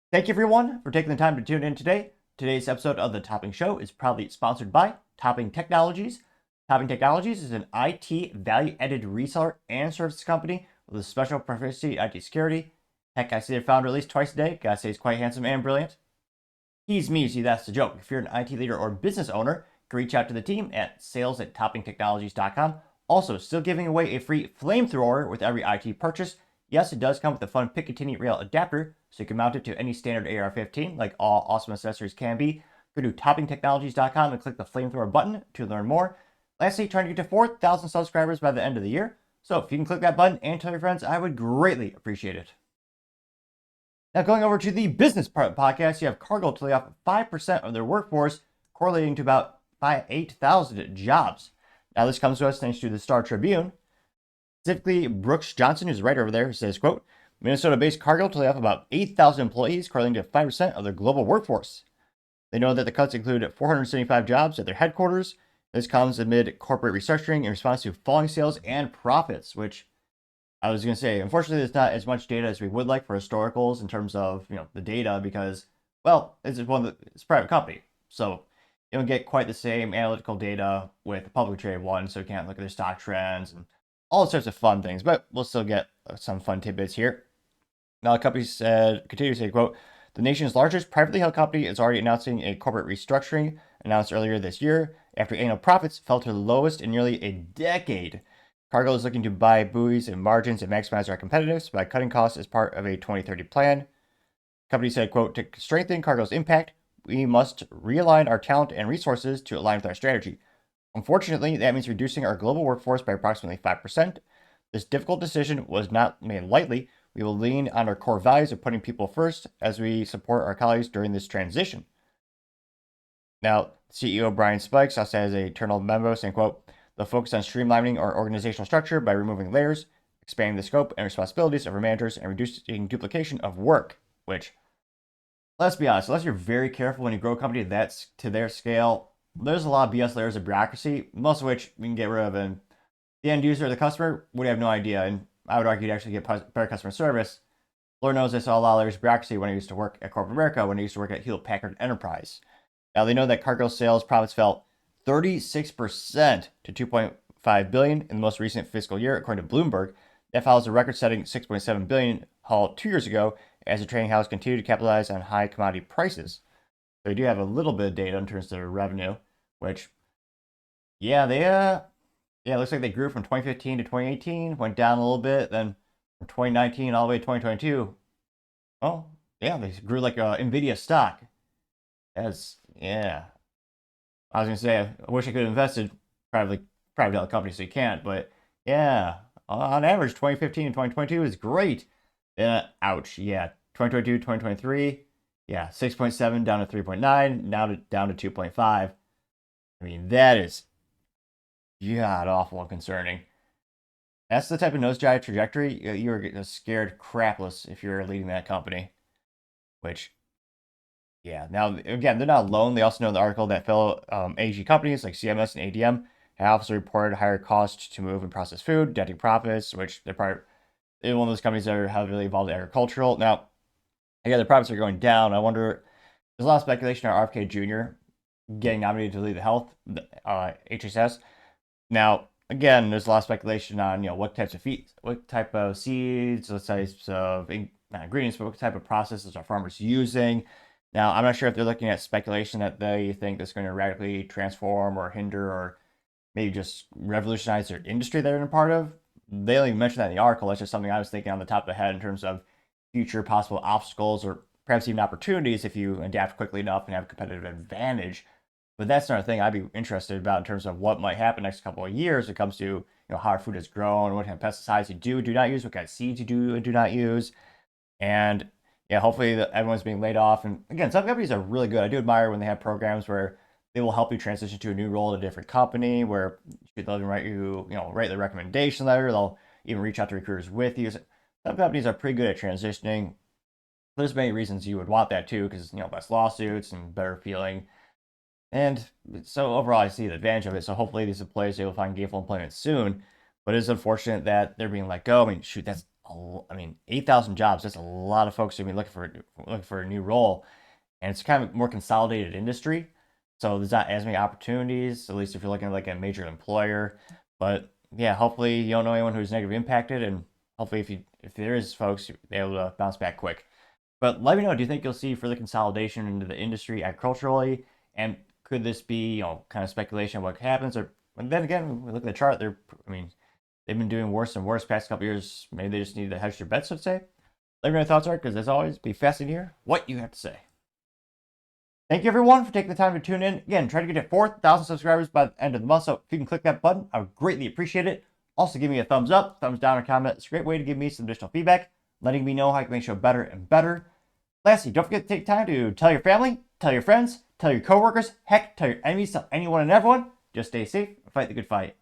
Thank you, everyone, for taking the time to tune in today. Today's episode of The Topping Show is proudly sponsored by Topping Technologies. Topping Technologies is an IT value-added reseller and services company with a special proficiency in IT security. Heck, I see their founder at least twice a day. Gotta say he's quite handsome and brilliant. He's me, see that's the joke. If you're an IT leader or business owner, you can reach out to the team at sales@toppingtechnologies.com. Also, still giving away a free flamethrower with every IT purchase. Yes, it does come with a fun Picatinny rail adapter, so you can mount it to any standard AR-15, like all awesome accessories can be. Go to toppingtechnologies.com and click the flamethrower button to learn more. Lastly, trying to get to 4,000 subscribers by the end of the year. So if you can click that button and tell your friends, I would greatly appreciate it. Now, going over to the business part of the podcast, you have Cargill to lay off 5% of their workforce, correlating to about 8,000 jobs. Now, this comes to us thanks to the Star Tribune. Specifically, Brooks Johnson, who's right over there, says, quote, Minnesota-based Cargill to lay off about 8,000 employees, correlating to 5% of their global workforce. They know that the cuts include 475 jobs at their headquarters. This comes amid corporate restructuring in response to falling sales and profits, which I was going to say, unfortunately, there's not as much data as we would like for historicals in terms of, the data because, well, it's a private company. So you don't get quite the same analytical data with the publicly traded one. So you can't look at their stock trends and all sorts of fun things, but we'll still get some fun tidbits here. Now, the company continue to say, quote, the nation's largest privately held company is already announcing a corporate restructuring announced earlier this year after annual profits fell to the lowest in nearly a decade. Cargill is looking to buy buoys and margins and maximize our competitiveness by cutting costs as part of a 2030 plan. The company said, quote, to strengthen Cargill's impact, we must realign our talent and resources to align with our strategy. Unfortunately, that means reducing our global workforce by approximately 5%. This difficult decision was not made lightly. We will lean on our core values of putting people first as we support our colleagues during this transition. Now, CEO Brian Spikes also has a internal memo saying, quote, they'll focus on streamlining our organizational structure by removing layers, expanding the scope and responsibilities of our managers, and reducing duplication of work, which, let's be honest, unless you're very careful when you grow a company that's to their scale, there's a lot of BS layers of bureaucracy, most of which we can get rid of, and the end user, the customer, would have no idea, and I would argue to actually get better customer service. Lord knows I saw a lot of layers of bureaucracy when I used to work at corporate America, when I used to work at Hewlett Packard Enterprise. Now, they know that Cargill sales profits fell 36% to $2.5 billion in the most recent fiscal year, according to Bloomberg. That follows a record-setting $6.7 billion haul 2 years ago, as the trading house continued to capitalize on high commodity prices. So they do have a little bit of data in terms of their revenue, which, it looks like they grew from 2015 to 2018, went down a little bit, then from 2019 all the way to 2022. Oh, yeah, they grew like Nvidia stock. I was gonna say I wish I could have invested privately private held company, so you can't, but yeah, on average 2015 and 2022 is great. Ouch, yeah. 2022, 2023, yeah, 6.7 down to 3.9, now down to 2.5. I mean, that is god awful and concerning. That's the type of nosedive trajectory you're scared crapless if you're leading that company. Which, yeah. Now, again, they're not alone. They also know in the article that fellow AG companies like CMS and ADM have also reported higher costs to move and process food, denting profits, which they're one of those companies that are heavily involved in agricultural. Now, again, the profits are going down. I wonder, there's a lot of speculation on RFK Jr. getting nominated to lead the health, HSS. Now, again, there's a lot of speculation on what type of seeds, what types of not ingredients, but what type of processes are farmers using. Now, I'm not sure if they're looking at speculation that they think that's going to radically transform or hinder or maybe just revolutionize their industry they're in a part of. They don't even mention that in the article. That's just something I was thinking on the top of the head in terms of future possible obstacles or perhaps even opportunities if you adapt quickly enough and have a competitive advantage. But that's another thing I'd be interested about in terms of what might happen next couple of years when it comes to how our food is grown, what kind of pesticides you do not use, what kind of seeds you do and do not use. And yeah, hopefully everyone's being laid off. And again, some companies are really good. I do admire when they have programs where they will help you transition to a new role at a different company, where they'll even write the recommendation letter. They'll even reach out to recruiters with you. Some companies are pretty good at transitioning. There's many reasons you would want that too, because less lawsuits and better feeling. And so overall, I see the advantage of it. So hopefully these employees will find gainful employment soon. But it's unfortunate that they're being let go. I mean, shoot, that's I mean, 8,000 jobs. That's a lot of folks who be looking for a new role, and it's kind of a more consolidated industry. So there's not as many opportunities, at least if you're looking at like a major employer. But yeah, hopefully you don't know anyone who's negatively impacted, and hopefully if there is folks, they're able to bounce back quick. But let me know, do you think you'll see further consolidation into the industry agriculturally? And could this be, kind of speculation of what happens? Or and then again, when we look at the chart, I mean, they've been doing worse and worse past couple years. Maybe they just need to hedge their bets, let's say. Let me know your thoughts are, because as always, it'd be fascinating to hear what you have to say. Thank you everyone for taking the time to tune in. Again, try to get to 4,000 subscribers by the end of the month. So if you can click that button, I would greatly appreciate it. Also, give me a thumbs up, thumbs down, or comment. It's a great way to give me some additional feedback, letting me know how I can make the show better and better. Lastly, don't forget to take time to tell your family, tell your friends, tell your coworkers, heck, tell your enemies, tell anyone and everyone. Just stay safe and fight the good fight.